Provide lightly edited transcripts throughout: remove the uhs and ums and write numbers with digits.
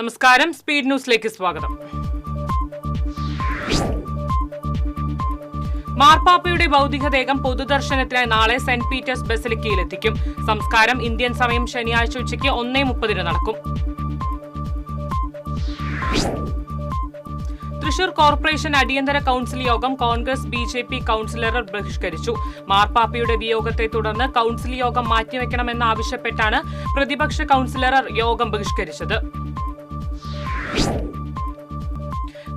നമസ്കാരം, സ്പീഡ് ന്യൂസിലേക്ക് സ്വാഗതം. മാർപ്പാപ്പയുടെ ഭൗതികദേഹം പൊതുദർശനത്തിനായി നാളെ സെന്റ് പീറ്റേഴ്സ് ബസിലിക്കയിലെത്തിക്കും. സംസ്കാരം ഇന്ത്യൻ സമയം ശനിയാഴ്ച ഉച്ചയ്ക്ക് 1:30 നടക്കും. തൃശൂർ കോർപ്പറേഷൻ അടിയന്തര കൌൺസിൽ യോഗം കോൺഗ്രസ് BJP കൌൺസിലർ ബഹിഷ്കരിച്ചു. മാർപ്പാപ്പയുടെ വിയോഗത്തെ തുടർന്ന് കൌൺസിൽ യോഗം മാറ്റിവെക്കണമെന്നാവശ്യപ്പെട്ടാണ് പ്രതിപക്ഷ കൌൺസിലർ യോഗം ബഹിഷ്കരിച്ചത്.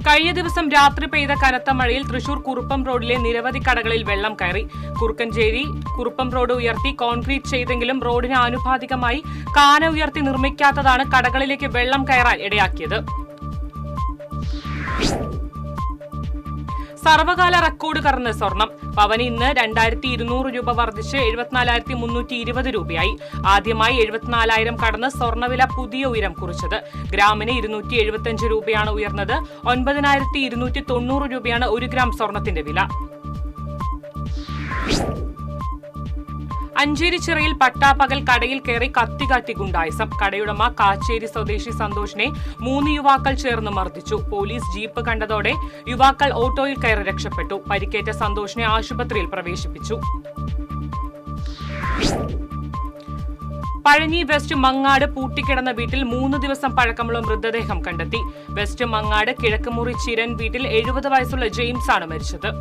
കഴിഞ്ഞ ദിവസം രാത്രി പെയ്ത കനത്ത മഴയിൽ തൃശൂർ കുറുപ്പം റോഡിലെ നിരവധി കടകളിൽ വെള്ളം കയറി. കുറുക്കഞ്ചേരി കുറുപ്പം റോഡ് ഉയർത്തി കോൺക്രീറ്റ് ചെയ്തെങ്കിലും റോഡിന് ആനുപാതികമായി കാന ഉയർത്തി നിർമ്മിക്കാത്തതാണ് കടകളിലേക്ക് വെള്ളം കയറാൻ ഇടയാക്കിയത്. സർവകാല റെക്കോർഡ് കടന്ന് സ്വർണം. പവന് ഇന്ന് 2200 രൂപ വർദ്ധിച്ച് 74,320 രൂപയായി. ആദ്യമായി 74,000 കടന്ന് സ്വർണ്ണവില പുതിയ ഉയരം കുറിച്ചത്. ഗ്രാമിന് 275 രൂപയാണ് ഉയർന്നത്. 9,290 രൂപയാണ് 1 ഗ്രാം സ്വർണത്തിന്റെ വില. അഞ്ചേരി ചിറയിൽ പട്ടാപ്പകൽ കടയിൽ കയറി കത്തികാട്ടി ഗുണ്ടായിസം. കടയുടമ കാച്ചേരി സ്വദേശി സന്തോഷിനെ 3 യുവാക്കൾ ചേർന്ന് മർദ്ദിച്ചു. പോലീസ് ജീപ്പ് കണ്ടതോടെ യുവാക്കൾ ഓട്ടോയിൽ കയറി രക്ഷപ്പെട്ടു. പരിക്കേറ്റ സന്തോഷിനെ ആശുപത്രിയിൽ പ്രവേശിപ്പിച്ചു. പഴഞ്ഞി വെസ്റ്റ് മങ്ങാട് പൂട്ടിക്കിടന്ന വീട്ടിൽ 3 ദിവസം പഴക്കമുള്ള മൃതദേഹം കണ്ടെത്തി. വെസ്റ്റ് മങ്ങാട് കിഴക്കുമുറി ചിരൻ വീട്ടിൽ 70 വയസ്സുള്ള ജെയിംസ് ആണ് മരിച്ചത്.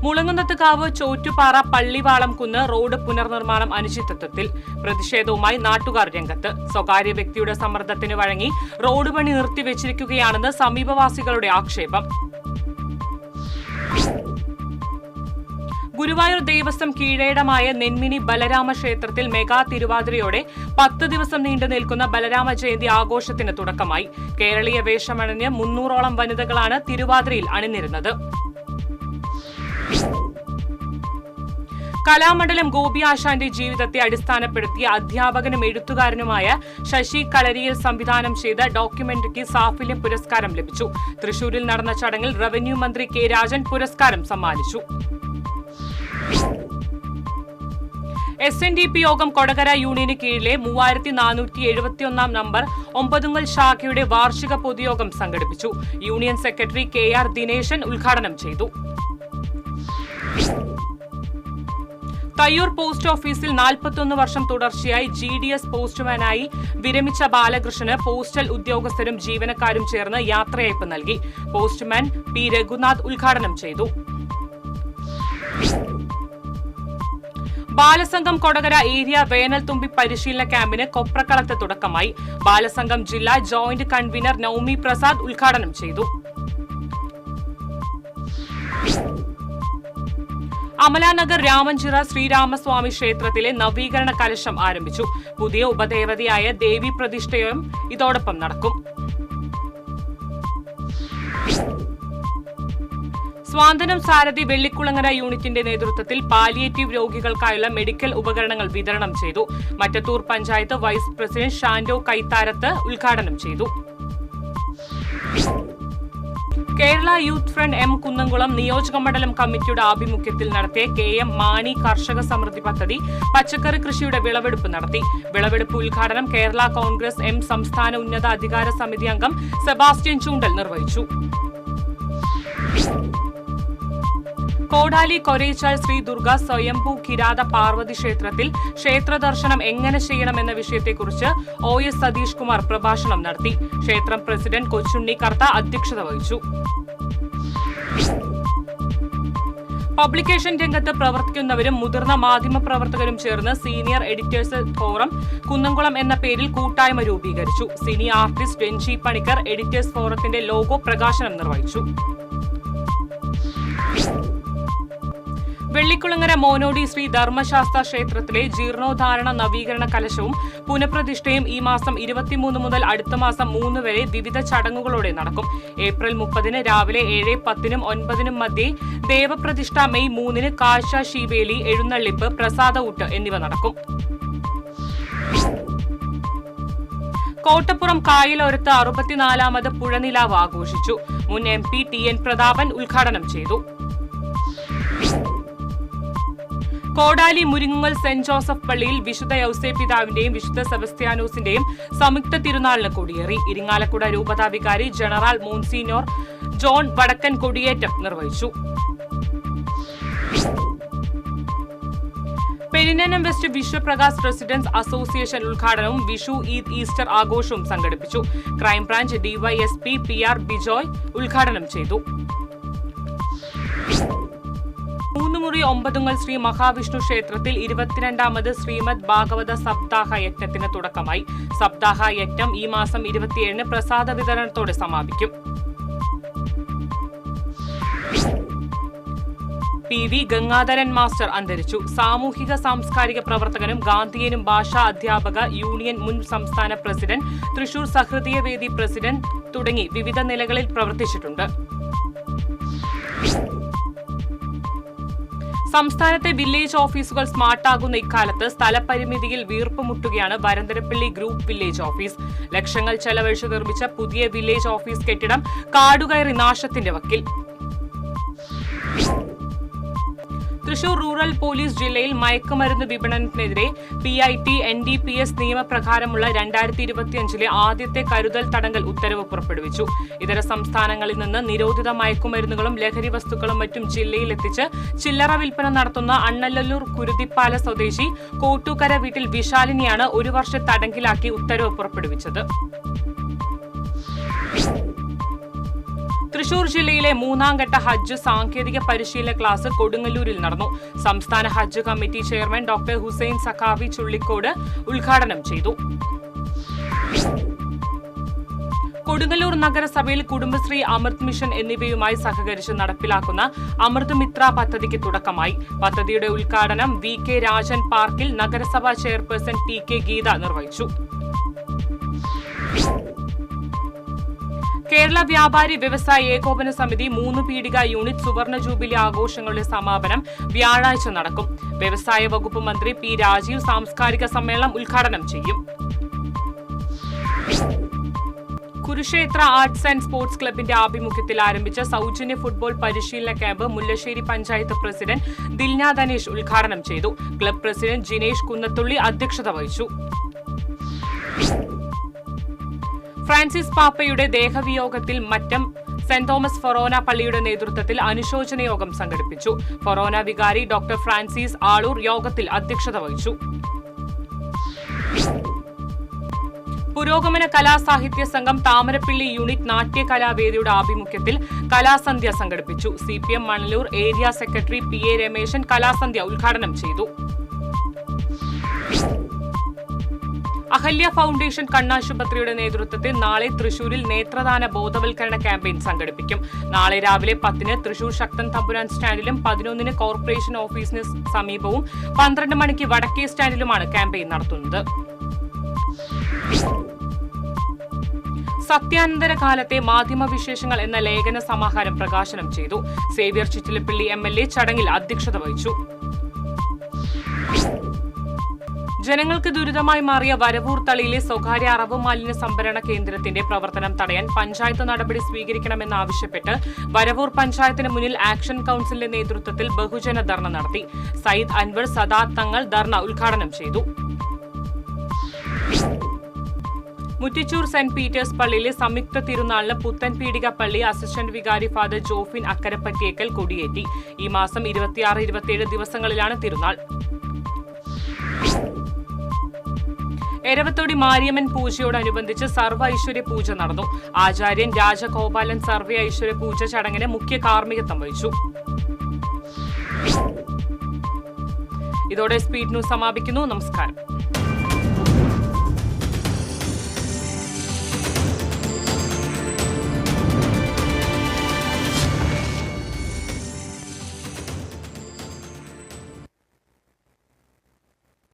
മുളങ്ങുന്നത്തുകാവ് ചോറ്റുപാറ പള്ളിവാളം കുന്ന് റോഡ് പുനർനിർമ്മാണം അനിശ്ചിതത്വത്തിൽ. പ്രതിഷേധവുമായി നാട്ടുകാർ രംഗത്ത്. സ്വകാര്യ വ്യക്തിയുടെ സമ്മർദ്ദത്തിന് വഴങ്ങി റോഡ് പണി നിർത്തിവെച്ചിരിക്കുകയാണെന്ന് സമീപവാസികളുടെ ആക്ഷേപം. ഗുരുവായൂർ ദേവസ്വം കീഴേടമായ നെന്മിനി ബലരാമ ക്ഷേത്രത്തിൽ മെഗാ തിരുവാതിരയോടെ 10 ദിവസം നീണ്ടു നിൽക്കുന്ന ബലരാമ ജയന്തി ആഘോഷത്തിന് തുടക്കമായി. കേരളീയ വേഷമണിഞ്ഞ് 300ഓളം വനിതകളാണ് തിരുവാതിരയിൽ അണിനിരുന്നത്. കലാമണ്ഡലം ഗോപി ആശാന്റെ ജീവിതത്തെ അടിസ്ഥാനപ്പെടുത്തിയ അധ്യാപകനും എഴുത്തുകാരനുമായ ശശി കളരിയിൽ സംവിധാനം ചെയ്ത ഡോക്യുമെന്ററിക്ക് സാഫല്യ പുരസ്കാരം ലഭിച്ചു. തൃശൂരിൽ നടന്ന ചടങ്ങിൽ റവന്യൂ മന്ത്രി കെ രാജൻ പുരസ്കാരം സമ്മാനിച്ചു. SNDP യോഗം കൊടകര യൂണിയന് കീഴിലെ 3471 നമ്പർ ഒമ്പതുങ്ങൽ ശാഖയുടെ വാർഷിക പൊതുയോഗം സംഘടിപ്പിച്ചു. യൂണിയൻ സെക്രട്ടറി KR ദിനേശൻ ഉദ്ഘാടനം ചെയ്തു. തയ്യൂർ പോസ്റ്റ് ഓഫീസിൽ 41 വർഷം തുടർച്ചയായി GDS പോസ്റ്റ്മാനായി വിരമിച്ച ബാലകൃഷ്ണന് പോസ്റ്റൽ ഉദ്യോഗസ്ഥരും ജീവനക്കാരും ചേർന്ന് യാത്രയയപ്പ് നൽകി. പോസ്റ്റ്മാൻ P രഘുനാഥ് ഉദ്ഘാടനം ചെയ്തു. ബാലസംഘം കൊടകര ഏരിയ വേനൽത്തുമ്പി പരിശീലന ക്യാമ്പിന് കൊപ്രക്കളത്ത് തുടക്കമായി. ബാലസംഘം ജില്ലാ ജോയിന്റ് കൺവീനർ നൌമി പ്രസാദ് ഉദ്ഘാടനം ചെയ്തു. അമലാനഗർ രാമഞ്ചിറ ശ്രീരാമസ്വാമി ക്ഷേത്രത്തിലെ നവീകരണ കലശം ആരംഭിച്ചു. പുതിയ ഉപദേവതയായ ദേവി പ്രതിഷ്ഠയും ഇതോടൊപ്പം നടക്കും. സ്വാന്തനം സാരഥി വെള്ളിക്കുളങ്ങര യൂണിറ്റിന്റെ നേതൃത്വത്തിൽ പാലിയേറ്റീവ് രോഗികൾക്കായുള്ള മെഡിക്കൽ ഉപകരണങ്ങൾ വിതരണം ചെയ്തു. മറ്റത്തൂർ പഞ്ചായത്ത് വൈസ് പ്രസിഡന്റ് ഷാൻഡോ കൈത്താരത്ത് ഉദ്ഘാടനം ചെയ്തു. Kerala youth front M Kunnamkulam നിയോജകമണ്ഡലം കമ്മിറ്റിയുടെ ആഭിമുഖ്യത്തിൽ നടത്തിയ KM മാണി കർഷക സമൃദ്ധി പദ്ധതി പച്ചക്കറി കൃഷിയുടെ വിളവെടുപ്പ് നടത്തി. വിളവെടുപ്പ് ഉദ്ഘാടനം കേരള കോൺഗ്രസ് M സംസ്ഥാന ഉന്നത അധികാര സമിതി അംഗം സെബാസ്റ്റ്യൻ ചൂണ്ടൽ നിർവഹിച്ചു. കോടാലി കൊരേച്ചാൽ ശ്രീ ദുർഗ സ്വയംഭൂ കിരാത പാർവതി ക്ഷേത്രത്തിൽ ക്ഷേത്ര ദർശനം എങ്ങനെ ചെയ്യണമെന്ന വിഷയത്തെക്കുറിച്ച് OS സതീഷ് കുമാർ പ്രഭാഷണം നടത്തി. ക്ഷേത്രം പ്രസിഡന്റ് കൊച്ചുണ്ണി കർത്ത അധ്യക്ഷത വഹിച്ചു. പബ്ലിക്കേഷൻ രംഗത്ത് പ്രവർത്തിക്കുന്നവരും മുതിർന്ന മാധ്യമ പ്രവർത്തകരും ചേർന്ന് സീനിയർ എഡിറ്റേഴ്സ് ഫോറം കുന്നംകുളം എന്ന പേരിൽ കൂട്ടായ്മ രൂപീകരിച്ചു. Cine artist Ranji Panicker editors ഫോറത്തിന്റെ ലോഗോ പ്രകാശനം നിർവഹിച്ചു. വെള്ളിക്കുളങ്ങര മോനോടി ശ്രീ ധർമ്മശാസ്ത്ര ക്ഷേത്രത്തിലെ ജീർണോദ്ധാരണ നവീകരണ കലശവും പുനഃപ്രതിഷ്ഠയും ഈ മാസം 23 മുതൽ അടുത്ത മാസം 3 വരെ വിവിധ ചടങ്ങുകളോടെ നടക്കും. ഏപ്രിൽ 30 രാവിലെ 7:10 9 മധ്യേ ദേവപ്രതിഷ്ഠ, മെയ് 3 കാഴ്ച ശീവേലി, എഴുന്നള്ളിപ്പ്, പ്രസാദഊട്ട് എന്നിവ നടക്കും. കോട്ടപ്പുറം കായലോരത്ത് 64ാമത് പുഴനിലാവ് ആഘോഷിച്ചു. മുൻ MP TN പ്രതാപൻ ഉദ്ഘാടനം ചെയ്തു. കോടാലി മുരിങ്ങുങ്ങൽ സെന്റ് ജോസഫ് പള്ളിയിൽ വിശുദ്ധ യൗസേപിതാവിന്റെയും വിശുദ്ധ സെബസ്ത്യാനോസിന്റെയും സംയുക്ത തിരുനാളിന് കൊടിയേറി. ഇരിങ്ങാലക്കുട രൂപതാ വികാരി ജനറൽ മോൺസിഞ്ഞോർ ജോൺ വടക്കൻ കൊടിയേറ്റം നിർവഹിച്ചു. പെരിനനം വെസ്റ്റ് വിശ്വപ്രകാശ് റെസിഡൻസ് അസോസിയേഷൻ ഉദ്ഘാടനവും വിഷു ഈദ് ഈസ്റ്റർ ആഘോഷവും സംഘടിപ്പിച്ചു. ക്രൈംബ്രാഞ്ച് ഡിവൈഎസ്പി PR ബിജോയ് ഉദ്ഘാടനം ചെയ്തു. 3 മുറി 9 ശ്രീ മഹാവിഷ്ണു ക്ഷേത്രത്തിൽ 22ാമത് ശ്രീമദ് ഭാഗവത സപ്താഹ യജ്ഞത്തിന് തുടക്കമായി. സപ്താഹ യജ്ഞം ഈ മാസം 27-ന് പ്രസാദ വിതരണത്തോടെ സമാപിക്കും. PV ഗംഗാധരൻ മാസ്റ്റർ അന്തരിച്ചു. സാമൂഹിക സാംസ്കാരിക പ്രവർത്തകനും ഗാന്ധിയനും ഭാഷാ അധ്യാപക യൂണിയൻ മുൻ സംസ്ഥാന പ്രസിഡന്റ്, തൃശൂർ സഹൃദയ വേദി പ്രസിഡന്റ് തുടങ്ങി വിവിധ നിലകളിൽ പ്രവർത്തിച്ചിട്ടുണ്ട്. സംസ്ഥാനത്തെ വില്ലേജ് ഓഫീസുകൾ സ്മാർട്ടാകുന്ന ഇക്കാലത്ത് സ്ഥലപരിമിതിയിൽ വീർപ്പുമുട്ടുകയാണ് വരന്തരപ്പള്ളി ഗ്രൂപ്പ് വില്ലേജ് ഓഫീസ്. ലക്ഷങ്ങൾ ചെലവഴിച്ച് നിർമ്മിച്ച പുതിയ വില്ലേജ് ഓഫീസ് കെട്ടിടം കാടുകയറി നാശത്തിന്റെ വക്കിൽ. തൃശൂർ റൂറൽ പോലീസ് ജില്ലയിൽ മയക്കുമരുന്ന് വിപണനത്തിനെതിരെ PIT NDPS നിയമപ്രകാരമുള്ള 2025-ലെ ആദ്യത്തെ കരുതൽ തടങ്കൽ ഉത്തരവ് പുറപ്പെടുവിച്ചു. ഇതര സംസ്ഥാനങ്ങളിൽ നിന്ന് നിരോധിത മയക്കുമരുന്നുകളും ലഹരി വസ്തുക്കളും മറ്റും ജില്ലയിലെത്തിച്ച് ചില്ലറ വിൽപ്പന നടത്തുന്ന അണ്ണല്ലൂർ കുരുതിപ്പാല സ്വദേശി കോട്ടൂക്കര വീട്ടിൽ വിശാലിനെയാണ് 1 വർഷം തടങ്കിലാക്കി ഉത്തരവ് പുറപ്പെടുവിച്ചത്. തൃശൂർ ജില്ലയിലെ 3ാം ഘട്ട ഹജ്ജ് സാങ്കേതിക പരിശീലന ക്ലാസ് കൊടുങ്ങല്ലൂരിൽ നടന്നു. സംസ്ഥാന ഹജ്ജ് committee chairman doctor Hussain Saqafi Chullikode ഉദ്ഘാടനം ചെയ്തു. കൊടുങ്ങല്ലൂർ നഗരസഭയിൽ കുടുംബശ്രീ അമൃത് മിഷൻ എന്നിവയുമായി സഹകരിച്ച് നടപ്പിലാക്കുന്ന അമൃത് മിത്ര പദ്ധതിക്ക് തുടക്കമായി. പദ്ധതിയുടെ ഉദ്ഘാടനം VK രാജൻ പാർക്കിൽ നഗരസഭാ ചെയർപേഴ്സൺ TK ഗീത നിർവഹിച്ചു. കേരള വ്യാപാരി വ്യവസായ ഏകോപന സമിതി 3 പീടിക യൂണിറ്റ് സുവർണ ജൂബിലി ആഘോഷങ്ങളുടെ സമാപനം വ്യാഴാഴ്ച നടക്കും. വ്യവസായ വകുപ്പ് മന്ത്രി P രാജീവ് സാംസ്കാരിക സമ്മേളനം ഉദ്ഘാടനം ചെയ്യും. കുരുക്ഷേത്ര ആർട്സ് ആൻഡ് സ്പോർട്സ് ക്ലബിന്റെ ആഭിമുഖ്യത്തിൽ ആരംഭിച്ച സൗജന്യ ഫുട്ബോൾ പരിശീലന ക്യാമ്പ് മുല്ലശ്ശേരി പഞ്ചായത്ത് പ്രസിഡന്റ് ദിൽന ധനേഷ് ഉദ്ഘാടനം ചെയ്തു. ക്ലബ് പ്രസിഡന്റ് ജിനേഷ് കുന്നത്തുള്ളി അധ്യക്ഷത വഹിച്ചു. ഫ്രാൻസിസ് പാപ്പയുടെ ദേഹവിയോഗത്തിൽ മറ്റം സെന്റ് തോമസ് ഫൊറോന പള്ളിയുടെ നേതൃത്വത്തിൽ അനുശോചന യോഗം സംഘടിപ്പിച്ചു. ഫൊറോന വികാരി ഡോക്ടർ ഫ്രാൻസിസ് ആളൂർ യോഗത്തിൽ അധ്യക്ഷത വഹിച്ചു. പുരോഗമന കലാസാഹിത്യ സംഘം താമരപ്പള്ളി യൂണിറ്റ് നാട്യകലാവേദിയുടെ ആഭിമുഖ്യത്തിൽ കലാസന്ധ്യ സംഘടിപ്പിച്ചു. CPM Manalur area secretary PA Rameshan കലാസന്ധ്യ ഉദ്ഘാടനം ചെയ്തു. അഹല്യ ഫൗണ്ടേഷൻ കണ്ണാശുപത്രിയുടെ നേതൃത്വത്തിൽ നാളെ തൃശൂരിൽ നേത്രദാന ബോധവൽക്കരണ ക്യാമ്പയിൻ സംഘടിപ്പിക്കും. നാളെ രാവിലെ 10-ന് തൃശൂർ ശക്തൻ തമ്പുരാൻ സ്റ്റാൻഡിലും 11-ന് കോർപ്പറേഷൻ ഓഫീസിന് സമീപവും 12 മണിക്ക് വടക്കേ സ്റ്റാൻഡിലുമാണ് ക്യാമ്പയിൻ നടത്തുന്നത്. സത്യാനന്തര കാലത്തെ മാധ്യമവിശേഷങ്ങൾ എന്ന ലേഖന സമാഹാരം പ്രകാശനം ചെയ്തു. സേവ്യർ ചിറ്റിലപ്പള്ളി MLA ചടങ്ങിൽ അധ്യക്ഷത വഹിച്ചു. ജനങ്ങൾക്ക് ദുരിതമായി മാറിയ വരവൂർ തളിയിലെ സ്വകാര്യ അറവ് മാലിന്യ സംഭരണ കേന്ദ്രത്തിന്റെ പ്രവർത്തനം തടയാൻ പഞ്ചായത്ത് നടപടി സ്വീകരിക്കണമെന്നാവശ്യപ്പെട്ട് വരവൂർ പഞ്ചായത്തിന് മുന്നിൽ ആക്ഷൻ കൌൺസിലിന്റെ നേതൃത്വത്തിൽ ബഹുജന ധർണ നടത്തി. സയ്യിദ് അൻവർ സദാത്ത് തങ്ങൾ ധർണ ഉദ്ഘാടനം ചെയ്തു. മുറ്റിച്ചൂർ സെന്റ് പീറ്റേഴ്സ് പള്ളിയിലെ സംയുക്ത തിരുനാളിന് പുത്തൻ പീടിക പള്ളി അസിസ്റ്റന്റ് വികാരി ഫാദർ ജോഫിൻ അക്കരപ്പറ്റിയേക്കൽ കൊടിയേറ്റി. ഈ മാസം 26, 27 ദിവസങ്ങളിലാണ് തിരുനാൾ. എരവത്തോടി മാരിയമ്മൻ പൂജയോടനുബന്ധിച്ച് സർവ്വ ഐശ്വര്യ പൂജ നടന്നു. ആചാര്യൻ രാജഗോപാലൻ സർവ്വ ഐശ്വര്യ പൂജ ചടങ്ങിന് മുഖ്യ കാർമ്മികത്വം വഹിച്ചു. ഇതോടെ സ്പീഡ് ന്യൂസ് സമാപിക്കുന്നു. നമസ്കാരം.